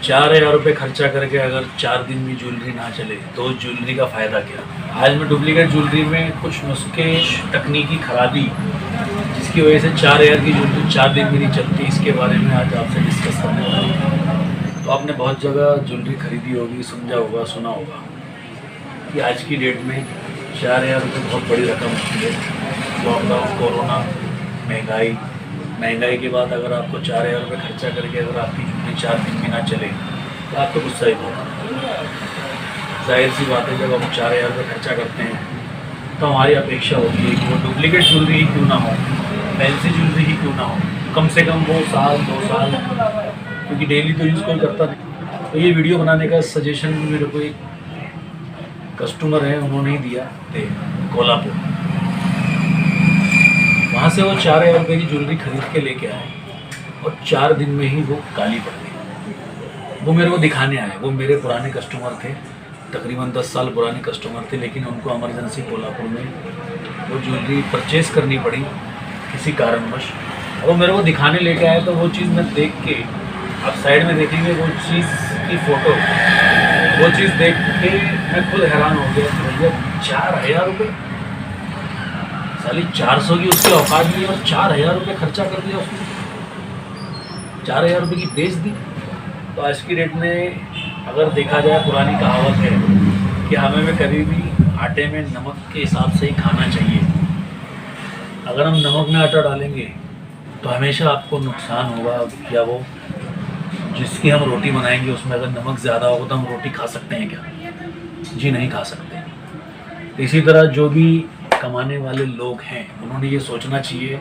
4,000 रुपये खर्चा करके अगर 4 दिन भी ज्वेलरी ना चले तो उस ज्वेलरी का फ़ायदा क्या। आज मैं डुप्लीकेट ज्वेलरी में कुछ नुस्खे, तकनीकी खराबी जिसकी वजह से 4,000 की ज्वेलरी 4 दिन भी नहीं चलती, इसके बारे में आज आपसे डिस्कस करने वाला हूँ। तो आपने बहुत जगह ज्वेलरी खरीदी होगी, समझा होगा, सुना होगा कि आज की डेट में 4,000 रुपये बहुत बड़ी रकम होती है। लॉकडाउन, कोरोना, महंगाई के बाद अगर आपको 4,000 रुपये खर्चा करके अगर आपकी ज्वेलरी 4 दिन भी ना चले तो आपको गुस्सा ही बहुत आता है। जाहिर सी बात है, जब हम 4,000 रुपये खर्चा करते हैं तो हमारी अपेक्षा होती है कि वो डुप्लीकेट ज्वेलरी ही क्यों ना हो, फैंसी ज्वेलरी ही क्यों ना हो, कम से कम वो 1-2 साल, क्योंकि डेली तो यूज़ कोई करता नहीं। तो ये वीडियो बनाने का सजेशन मेरे को एक कस्टमर है, उन्होंने ही दिया थे कोल्हापुर। वहाँ से वो 4,000 रुपये की ज्वेलरी खरीद के लेके आए और 4 दिन में ही वो काली पड़ गई। वो मेरे को दिखाने आए, वो मेरे पुराने कस्टमर थे, तकरीबन 10 साल पुराने कस्टमर थे, लेकिन उनको इमरजेंसी कोल्हापुर में वो ज्वेलरी परचेज़ करनी पड़ी किसी कारणवश। वो मेरे को दिखाने लेके आए तो वो चीज़ मैं देख के, आप साइड में देखेंगे वो चीज़ की फ़ोटो, वो चीज़ देख के मैं खुद हैरान हो गया कि भैया 4,000 रुपये, साली 400 की उसकी औकात नहीं और 4,000 रुपये खर्चा कर दिया उसने, 4,000 रुपये की बेच दी। तो आज की डेट में अगर देखा जाए, पुरानी कहावत है कि हमें में कभी भी आटे में नमक के हिसाब से ही खाना चाहिए। अगर हम नमक में आटा डालेंगे तो हमेशा आपको नुकसान होगा। या वो जिसकी हम रोटी बनाएंगे उसमें अगर नमक ज़्यादा होगा तो हम रोटी खा सकते हैं क्या? जी नहीं खा सकते। इसी तरह जो भी कमाने वाले लोग हैं उन्होंने ये सोचना चाहिए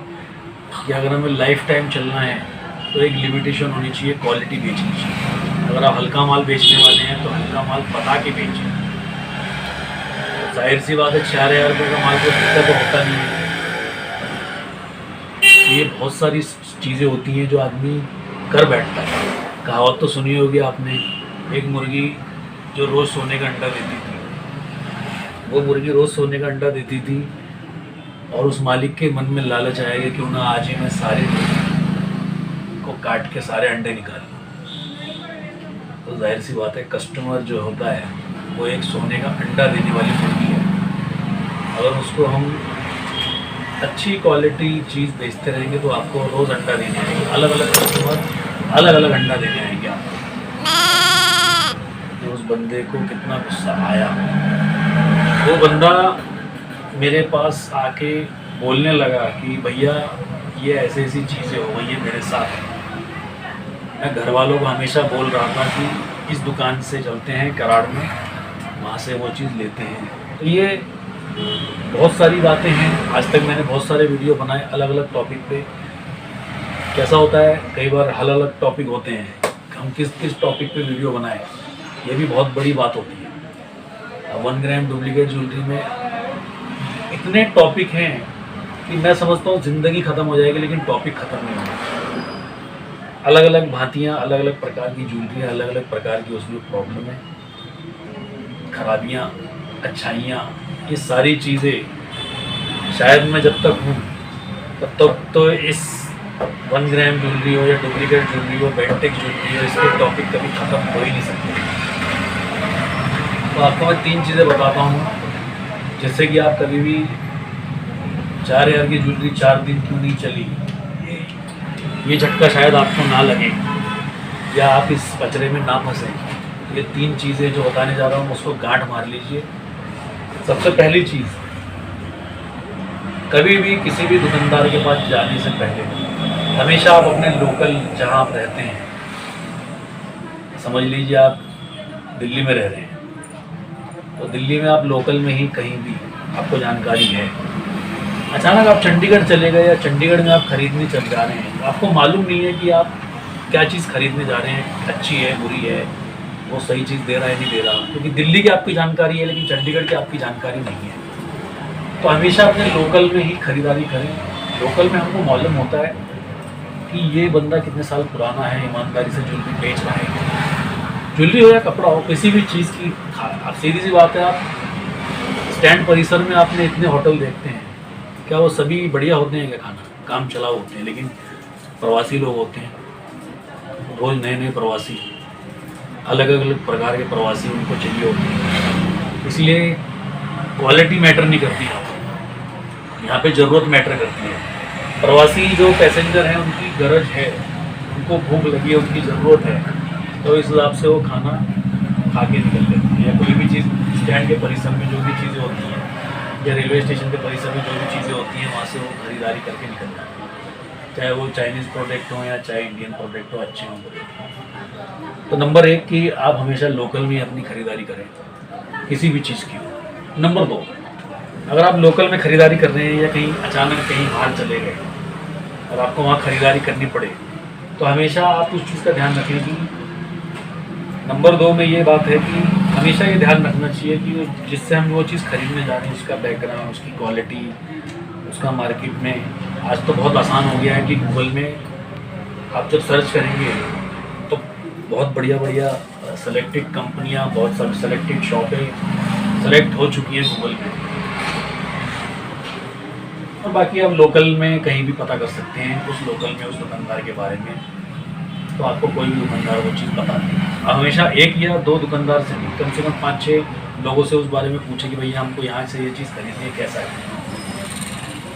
कि अगर हमें लाइफ टाइम चलना है तो एक लिमिटेशन होनी चाहिए, क्वालिटी बेचनी चाहिए। अगर आप हल्का माल बेचने वाले हैं तो हल्का माल पता के बेचें। जाहिर सी बात है 4,000 रुपये का माल को बिकता तो होता नहीं है। ये बहुत सारी चीज़ें होती हैं जो आदमी कर बैठता है। कहावत तो सुनी होगी आपने, एक मुर्गी जो रोज़ सोने का अंडा देती थी, वो मुर्गी रोज़ सोने का अंडा देती थी और उस मालिक के मन में लालच आएगा क्यों ना आज ही मैं सारे को काट के सारे अंडे निकाल लूँ। तो जाहिर सी बात है कस्टमर जो होता है वो एक सोने का अंडा देने वाली मुर्गी है। अगर उसको हम अच्छी क्वालिटी चीज़ बेचते रहेंगे तो आपको रोज़ अंडा देने आएंगे, अलग अलग कस्टमर अलग अलग अंडा देने आएंगे आपको। तो उस बंदे को कितना गुस्सा आया, वो बंदा मेरे पास आके बोलने लगा कि भैया ये ऐसी ऐसी चीज़ें हो गई है मेरे साथ। मैं घर वालों को हमेशा बोल रहा था कि इस दुकान से चलते हैं कराड़ में, वहाँ से वो चीज़ लेते हैं। तो ये बहुत सारी बातें हैं। आज तक मैंने बहुत सारे वीडियो बनाए अलग अलग टॉपिक पे। कैसा होता है, कई बार अलग अलग टॉपिक होते हैं, हम किस किस टॉपिक पे वीडियो बनाएं, ये भी बहुत बड़ी बात होती है। 1 ग्राम डुप्लीकेट ज्वेलरी में इतने टॉपिक हैं कि मैं समझता हूँ ज़िंदगी ख़त्म हो जाएगी लेकिन टॉपिक ख़त्म नहीं होगा। अलग अलग भांतियाँ, अलग अलग प्रकार की ज्वेलरी, अलग अलग प्रकार की उसमें प्रॉब्लम है, खराबियाँ, अच्छाइयाँ, ये सारी चीज़ें शायद मैं जब तक हूँ तब तक तो इस 1 ग्राम ज्वेलरी हो या डुप्लीकेट ज्वेलरी हो, बेंटेक ज्वेलरी हो, इसके टॉपिक कभी ख़त्म हो ही नहीं सकते। तो आपको मैं 3 चीज़ें बताता हूँ जिससे कि आप कभी भी 4,000 की ज्वेलरी 4 दिन क्यों नहीं चली, ये झटका शायद आपको ना लगे या आप इस कचरे में ना फंसें। ये 3 चीज़ें जो बताने जा रहा हूँ उसको गांठ मार लीजिए। सबसे पहली चीज़, कभी भी किसी भी दुकानदार के पास जाने से पहले हमेशा आप अपने लोकल जहाँ आप रहते हैं, समझ लीजिए आप दिल्ली में रह रहे हैं तो दिल्ली में आप लोकल में ही कहीं भी आपको जानकारी है, अचानक आप चंडीगढ़ चले गए या चंडीगढ़ में आप खरीदने चल जा रहे हैं, आपको मालूम नहीं है कि आप क्या चीज़ खरीदने जा रहे हैं, अच्छी है बुरी है, वो सही चीज़ दे रहा है नहीं दे रहा, क्योंकि दिल्ली की आपकी जानकारी है लेकिन चंडीगढ़ की आपकी जानकारी नहीं है। तो हमेशा अपने लोकल में ही खरीदारी करें। लोकल में हमको मालूम होता है कि ये बंदा कितने साल पुराना है, ईमानदारी से ज्वेलरी बेच रहा है, ज्वेलरी हो या कपड़ा हो, किसी भी चीज़ की। आप सीधी सी बात है, आप स्टैंड परिसर में आपने इतने होटल देखते हैं, क्या वो सभी बढ़िया होते हैं क्या? खाना काम चलाओ होते हैं, लेकिन प्रवासी लोग होते हैं, रोज़ नए नए प्रवासी, अलग अलग प्रकार के प्रवासी उनको चाहिए होते हैं, इसलिए क्वालिटी मैटर नहीं करती यहाँ पे ज़रूरत मैटर करती है। प्रवासी जो पैसेंजर हैं उनकी गरज है, उनको भूख लगी है, उनकी ज़रूरत है, तो इस हिसाब से वो खाना खा के निकल लेते हैं। या कोई भी चीज़ स्टैंड के परिसर में जो भी चीज़ें होती हैं या रेलवे स्टेशन के परिसर में जो भी चीज़ें होती हैं वहाँ से वो खरीदारी करके निकल जाते हैं, चाहे वो चाइनीज़ प्रोडक्ट हों या चाहे इंडियन प्रोडक्ट हो, अच्छे हों। तो नंबर 1 कि आप हमेशा लोकल में अपनी खरीदारी करें किसी भी चीज़ की हो। नंबर 2, अगर आप लोकल में ख़रीदारी कर रहे हैं या कहीं अचानक कहीं बाहर चले गए और आपको वहाँ ख़रीदारी करनी पड़े, तो हमेशा आप उस चीज़ का ध्यान रखें कि नंबर 2 में ये बात है कि हमेशा ये ध्यान रखना चाहिए कि जिससे हम वो चीज़ खरीदने जा रहे हैं उसका बैकग्राउंड, उसकी क्वालिटी, उसका मार्केट में आज तो बहुत आसान हो गया है कि गूगल में आप जब सर्च करेंगे तो बहुत बढ़िया बढ़िया सेलेक्टेड कंपनियाँ, बहुत सेलेक्टेड शॉपें सेलेक्ट हो चुकी हैं गूगल में। और बाकी आप लोकल में कहीं भी पता कर सकते हैं उस लोकल में उस दुकानदार के बारे में, तो आपको कोई भी दुकानदार वो चीज़ बता दें। आप हमेशा 1 या 2 दुकानदार से नहीं, कम से कम 5-6 लोगों से उस बारे में पूछें कि भैया हमको यहाँ से ये चीज़ खरीदनी है, कैसा है।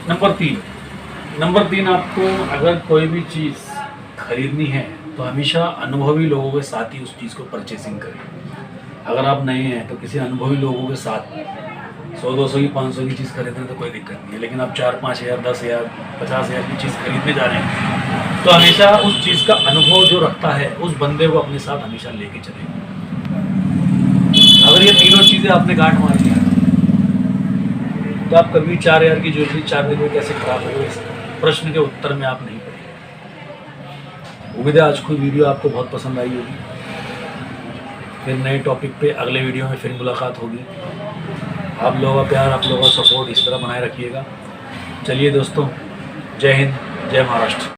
नंबर 3 आपको अगर कोई भी चीज़ खरीदनी है तो हमेशा अनुभवी लोगों के साथ ही उस चीज़ को परचेसिंग करें। अगर आप नए हैं तो किसी अनुभवी लोगों के साथ 100-200 की 500 की चीज़ खरीदने तो कोई दिक्कत नहीं है, लेकिन आप 4-5 हज़ार 10 हज़ार 50 हज़ार की चीज़ खरीदने जा रहे हैं तो हमेशा उस चीज़ का अनुभव जो रखता है उस बंदे को अपने साथ हमेशा लेके चलें। अगर ये तीनों चीज़ें आपने गांठ मारी हैं तो आप कभी 4 हज़ार की ज्वेलरी 4 दिन में कैसे खराब हो, इस प्रश्न के उत्तर में आप नहीं पड़ेंगे। उम्मीद है आज की वीडियो आपको बहुत पसंद आई होगी। फिर नए टॉपिक पे अगले वीडियो में फिर मुलाकात होगी। आप लोगों का प्यार, आप लोगों का सपोर्ट इस तरह बनाए रखिएगा। चलिए दोस्तों, जय हिंद, जय महाराष्ट्र।